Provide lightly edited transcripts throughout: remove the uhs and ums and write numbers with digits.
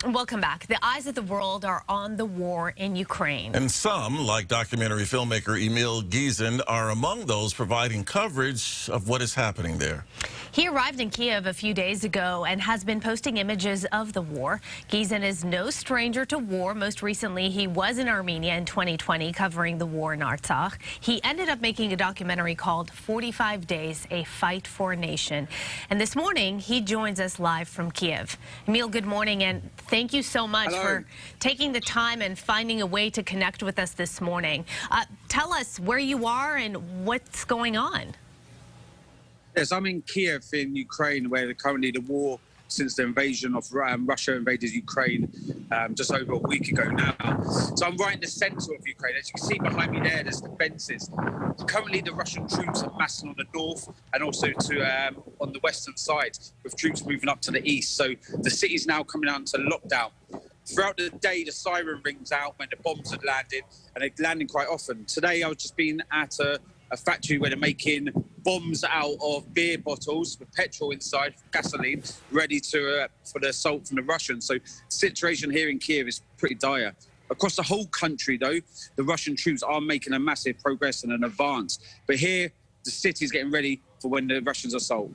Welcome back. The eyes of the world are on the war in Ukraine. And some, like documentary filmmaker Emile Ghessen, are among those providing coverage of what is happening there. He arrived in Kiev a few days ago and has been posting images of the war. Ghessen is no stranger to war. Most recently, he was in Armenia in 2020 covering the war in Artsakh. He ended up making a documentary called 45 Days, A Fight for a Nation. And this morning, he joins us live from Kiev. Emile, good morning, and thank you so much for taking the time and finding a way to connect with us this morning. Tell us where you are and what's going on. Yes, I'm in Kiev in Ukraine, where currently the war, since the invasion of Russia invaded Ukraine just over a week ago now. So I'm right in the center of Ukraine. As you can see behind me there, there's the fences. Currently, the Russian troops are massing on the north and also on the western side, with troops moving up to the east. So the city's now coming out into lockdown. Throughout the day, the siren rings out when the bombs had landed, and they're landing quite often. Today, I was just been at a factory where they're making bombs out of beer bottles with petrol inside, gasoline, ready for the assault from the Russians. So the situation here in Kiev is pretty dire. Across the whole country, though, the Russian troops are making a massive progress and an advance. But here, the city's getting ready for when the Russians assault.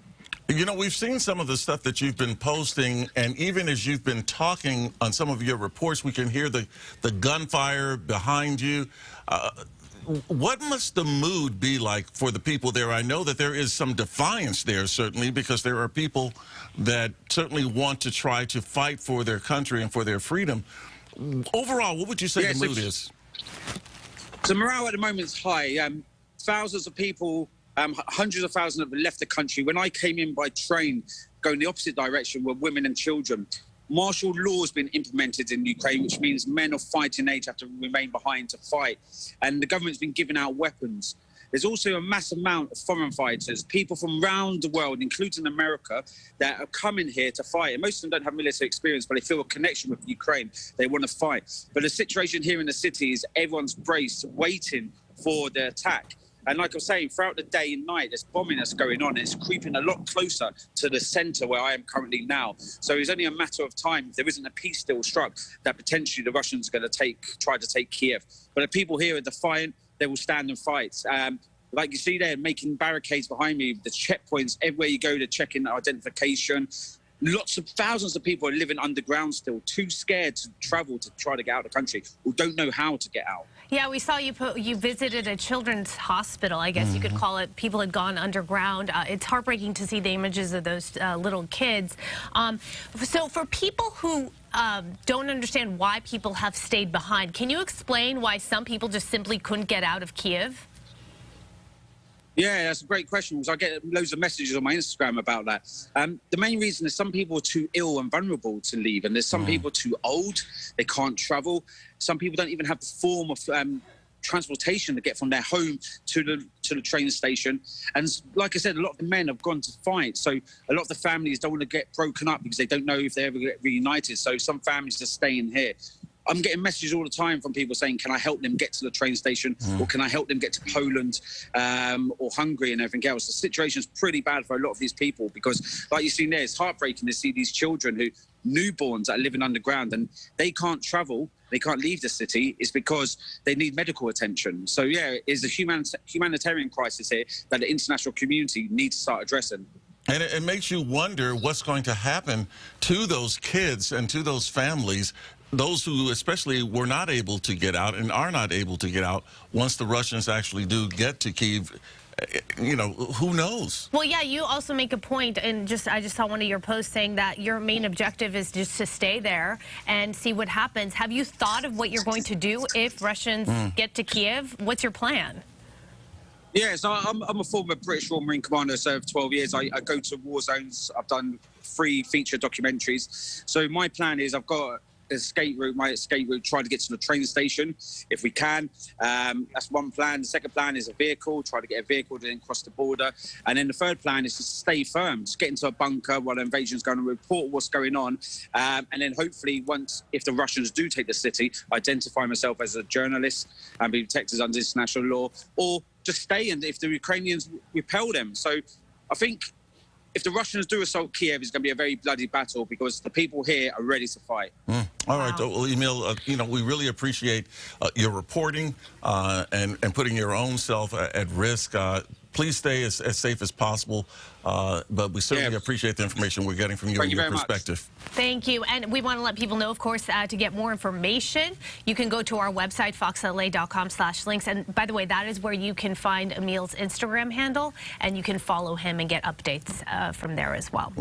You know, we've seen some of the stuff that you've been posting, and even as you've been talking on some of your reports, we can hear the gunfire behind you. What must the mood be like for the people there? I know that there is some defiance there, certainly, because there are people that certainly want to try to fight for their country and for their freedom. Overall, what would you say the mood is? The morale at the moment is high. Thousands of people, hundreds of thousands have left the country. When I came in by train, going the opposite direction, were women and children. Martial law has been implemented in Ukraine, which means men of fighting age have to remain behind to fight. And the government's been giving out weapons. There's also a mass amount of foreign fighters, people from around the world, including America, that are coming here to fight. And most of them don't have military experience, but they feel a connection with Ukraine. They want to fight. But the situation here in the city is everyone's braced, waiting for the attack. And like I was saying, throughout the day and night, there's bombing that's going on. It's creeping a lot closer to the centre where I am currently now. So it's only a matter of time, if there isn't a peace deal struck, that potentially the Russians are going to try to take Kiev. But the people here are defiant. They will stand and fight. Like you see there, making barricades behind me, the checkpoints, everywhere you go to check in identification. Lots of thousands of people are living underground still, too scared to travel to try to get out of the country, or don't know how to get out. Yeah, we saw you visited a children's hospital, I guess you could call it. People had gone underground. It's heartbreaking to see the images of those little kids. So for people who don't understand why people have stayed behind, can you explain why some people just simply couldn't get out of Kiev? Yeah, that's a great question, because I get loads of messages on my Instagram about that. The main reason is some people are too ill and vulnerable to leave, and there's some people too old, they can't travel. Some people don't even have the form of transportation to get from their home to the train station. And like I said, a lot of the men have gone to fight, so a lot of the families don't want to get broken up because they don't know if they ever get reunited. So some families are staying here. I'm getting messages all the time from people saying, can I help them get to the train station, or can I help them get to Poland or Hungary and everything else? The situation is pretty bad for a lot of these people because, like you've seen there, it's heartbreaking to see these children newborns that are living underground, and they can't travel, they can't leave the city. It's because they need medical attention. So yeah, it's a humanitarian crisis here that the international community needs to start addressing. And it makes you wonder what's going to happen to those kids and to those families, those who especially were not able to get out and are not able to get out once the Russians actually do get to Kyiv. You know, who knows? Well, yeah, you also make a point, and I just saw one of your posts saying that your main objective is just to stay there and see what happens. Have you thought of what you're going to do if Russians get to Kiev? What's your plan? Yeah, so I'm a former British Royal Marine Commander, served 12 years. I go to war zones. I've done 3 feature documentaries. So my plan is I've got escape route, my escape route, try to get to the train station if we can. That's one plan. The second plan is a vehicle, try to get a vehicle to then cross the border. And then the third plan is to stay firm, just get into a bunker while the invasion's going on, report what's going on. And then hopefully if the Russians do take the city, identify myself as a journalist and be protected under international law, or just stay and if the Ukrainians repel them. So I think if the Russians do assault Kiev, it's going to be a very bloody battle because the people here are ready to fight. All right, well, Emile, we really appreciate your reporting and putting your own self at risk. Please stay as safe as possible, but we certainly appreciate the information we're getting from you and your perspective. Thank you. And we want to let people know, of course, to get more information, you can go to our website, foxla.com/links. And by the way, that is where you can find Emile's Instagram handle, and you can follow him and get updates from there as well.